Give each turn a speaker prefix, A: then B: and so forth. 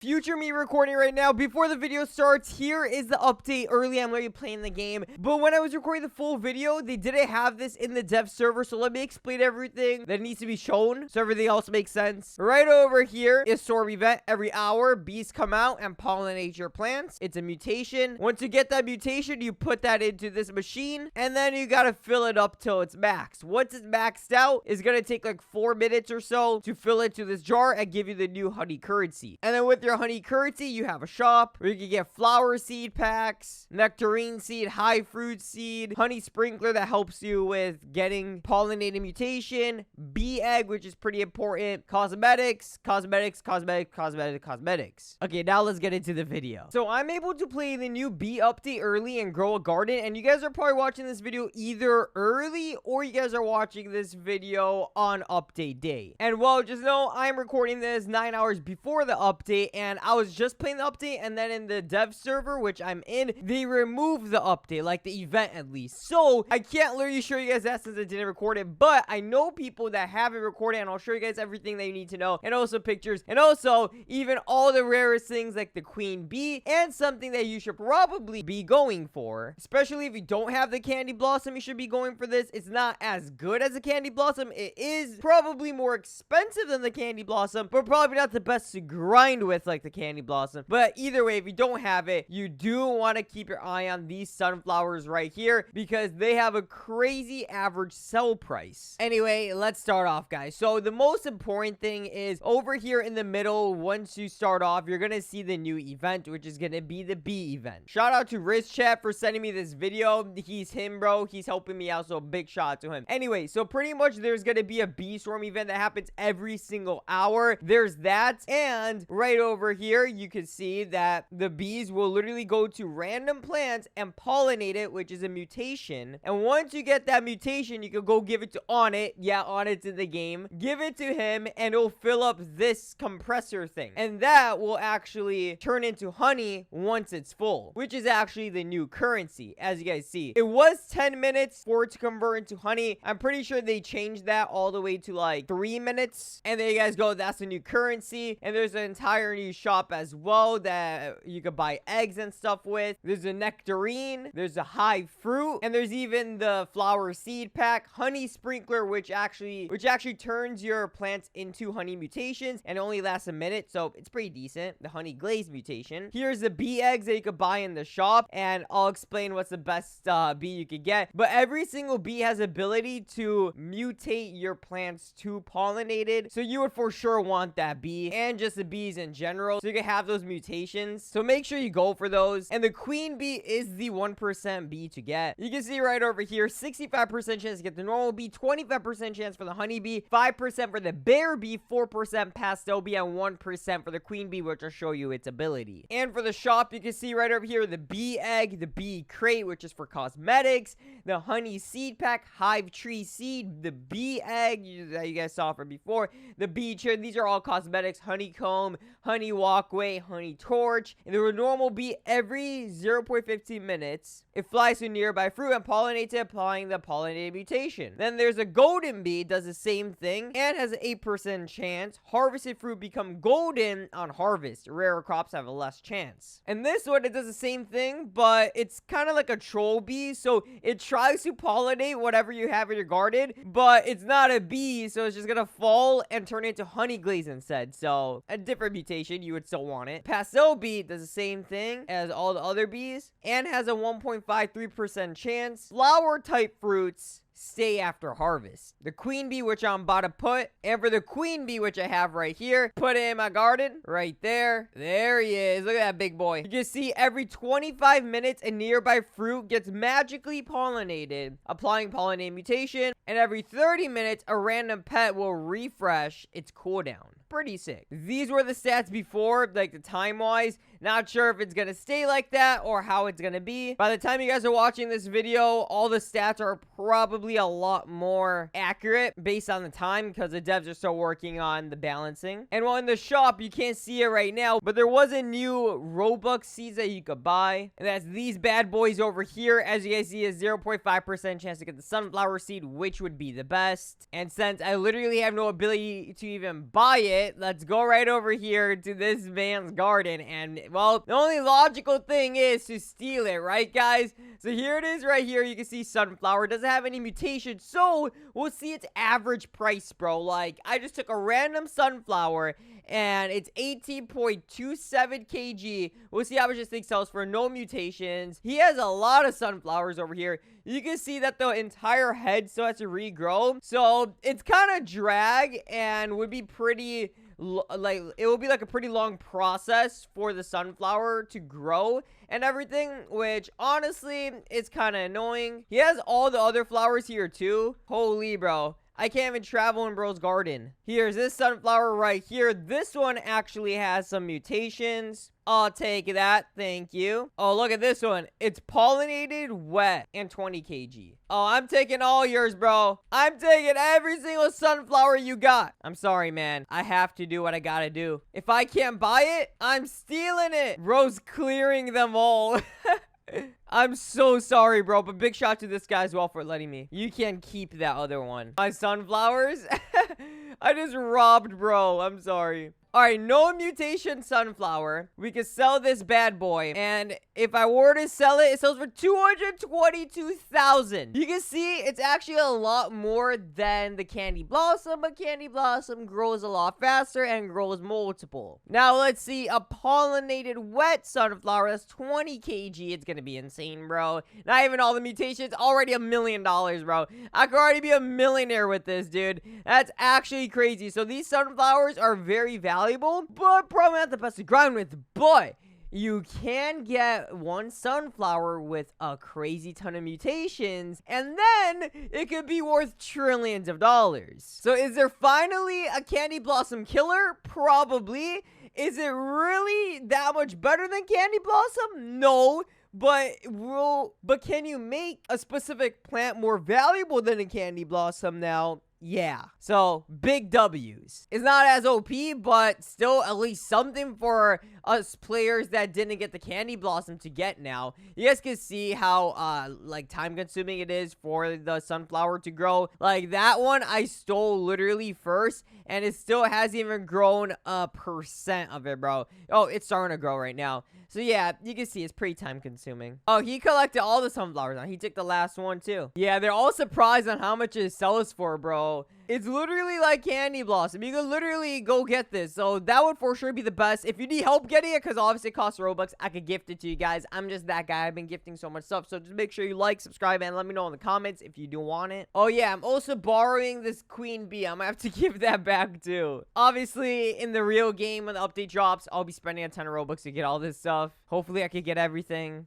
A: Future me recording right now. Before the video starts, here is the update. Early, I'm literally playing the game, but when I was recording the full video, they didn't have this in the dev server, so let me explain everything that needs to be shown so everything else makes sense. Right over here is storm event. Every hour, bees come out and pollinate your plants. It's a mutation. Once you get that mutation, you put that into this machine, and then you gotta fill it up till it's maxed. Once it's maxed out, it's gonna take like 4 minutes or so to fill it to this jar and give you the new honey currency. And then with your honey currency, you have a shop where you can get flower seed packs, nectarine seed, high fruit seed, honey sprinkler that helps you with getting pollinated mutation, bee egg, which is pretty important, cosmetics. Okay, now let's get into the video. So I'm able to play the new bee update early and grow a garden, and you guys are probably watching this video either early or you guys are watching this video on update day. And well, just know I'm recording this 9 hours before the update, and I was just playing the update, and then in the dev server, which I'm in, they removed the update, like the event at least. So I can't literally show you guys that since I didn't record it, but I know people that have it recorded, and I'll show you guys everything that you need to know, and also pictures, and also even all the rarest things like the queen bee, and something that you should probably be going for, especially if you don't have the candy blossom. You should be going for this. It's not as good as a candy blossom. It is probably more expensive than the candy blossom, but probably not the best to grind with like the candy blossom. But either way, if you don't have it, you do want to keep your eye on these sunflowers right here because they have a crazy average sell price. Anyway, let's start off, guys. So the most important thing is over here in the middle. Once you start off, you're gonna see the new event, which is gonna be the bee event. Shout out to RizChat for sending me this video. He's him, bro. He's helping me out, so big shout out to him. Anyway, so pretty much there's gonna be a bee swarm event that happens every single hour. There's that, and right over here you can see that the bees will literally go to random plants and pollinate it, which is a mutation. And once you get that mutation, you can go give it to Onnit. Yeah, Onnit's in the game. Give it to him and it'll fill up this compressor thing, and that will actually turn into honey once it's full, which is actually the new currency. As you guys see, it was 10 minutes for it to convert into honey. I'm pretty sure they changed that all the way to like 3 minutes, and there you guys go. That's the new currency. And there's an entire new shop as well that you could buy eggs and stuff with. There's a nectarine, there's a high fruit, and there's even the flower seed pack, honey sprinkler, which actually turns your plants into honey mutations and only lasts a minute, so it's pretty decent. The honey glaze mutation. Here's the bee eggs that you could buy in the shop, and I'll explain what's the best bee you could get. But every single bee has ability to mutate your plants to pollinated, so you would for sure want that bee and just the bees in general, so you can have those mutations. So make sure you go for those. And the queen bee is the 1% bee to get. You can see right over here, 65% chance to get the normal bee, 25% chance for the honey bee, 5% for the bear bee, 4% pastel bee, and 1% for the queen bee, which will show you its ability. And for the shop, you can see right over here the bee egg, the bee crate, which is for cosmetics, the honey seed pack, hive tree seed, the bee egg that you guys saw from before, the bee chair. These are all cosmetics, honeycomb, honey walkway, honey torch. And the normal bee, every 0.15 minutes, it flies to nearby fruit and pollinates it, applying the pollinated mutation. Then there's a golden bee, does the same thing and has an 8% chance. Harvested fruit become golden on harvest. Rarer crops have a less chance. And this one, it does the same thing, but it's kind of like a troll bee, so it tries to pollinate whatever you have in your garden, but it's not a bee, so it's just gonna fall and turn into honey glaze instead. So a different mutation, you would still want it. Pastel bee does the same thing as all the other bees and has a 1.53% chance. Flower type fruits stay after harvest. The queen bee, which I'm about to put, and for the queen bee, which I have right here, put it in my garden right there. There he is. Look at that big boy. You can see every 25 minutes a nearby fruit gets magically pollinated, applying pollinated mutation, and every 30 minutes a random pet will refresh its cooldown. Pretty sick. These were the stats before, like the time wise. Not sure if it's gonna stay like that or how it's gonna be. By the time you guys are watching this video, all the stats are probably a lot more accurate based on the time because the devs are still working on the balancing. And while in the shop, you can't see it right now, but there was a new Robux seeds that you could buy. And that's these bad boys over here. As you guys see, a 0.5% chance to get the sunflower seed, which would be the best. And since I literally have no ability to even buy it, it, let's go right over here to this man's garden. And, well, the only logical thing is to steal it, right, guys? So here it is right here. You can see sunflower. It doesn't have any mutations, so we'll see its average price, bro. Like, I just took a random sunflower, and it's 18.27 kg. We'll see how much this thing sells for no mutations. He has a lot of sunflowers over here. You can see that the entire head still has to regrow. So it's kind of drag and would be pretty, like, it will be like a pretty long process for the sunflower to grow and everything, which honestly is kind of annoying. He has all the other flowers here too. Holy, bro. I can't even travel in bro's garden. Here's this sunflower right here. This one actually has some mutations. I'll take that. Thank you. Oh, look at this one. It's pollinated, wet, and 20 kg. Oh, I'm taking all yours, bro. I'm taking every single sunflower you got. I'm sorry, man. I have to do what I gotta do. If I can't buy it, I'm stealing it. Bro's clearing them all. I'm so sorry, bro, but big shout out to this guy as well for letting me. You can keep that other one. My sunflowers? I just robbed bro. I'm sorry. All right, no mutation sunflower. We can sell this bad boy. And if I were to sell it, it sells for 222,000. You can see it's actually a lot more than the candy blossom, but candy blossom grows a lot faster and grows multiple. Now, let's see a pollinated wet sunflower. That's 20 kg. It's going to be insane, bro. Not even all the mutations. Already $1 million, bro. I could already be a millionaire with this, dude. That's actually crazy. So these sunflowers are very valuable, but probably not the best to grind with, but you can get one sunflower with a crazy ton of mutations, and then it could be worth trillions of dollars. So is there finally a candy blossom killer? Probably. Is it really that much better than candy blossom? No. But can you make a specific plant more valuable than a candy blossom now? Yeah. So, big W's. It's not as OP, but still at least something for us players that didn't get the candy blossom to get now. You guys can see how, like, time consuming it is for the sunflower to grow. Like, that one I stole literally first, and it still hasn't even grown a percent of it, bro. Oh, it's starting to grow right now. So, yeah, you can see it's pretty time consuming. Oh, he collected all the sunflowers. Now, he took the last one, too. Yeah, they're all surprised on how much it sells for, bro. It's literally like candy blossom. You can literally go get this. So, that would for sure be the best. If you need help getting it, because obviously it costs Robux, I could gift it to you guys. I'm just that guy. I've been gifting so much stuff. So, just make sure you like, subscribe, and let me know in the comments if you do want it. Oh, yeah, I'm also borrowing this queen bee. I'm gonna have to give that back, too. Obviously, in the real game, when the update drops, I'll be spending a ton of Robux to get all this stuff. Hopefully, I could get everything.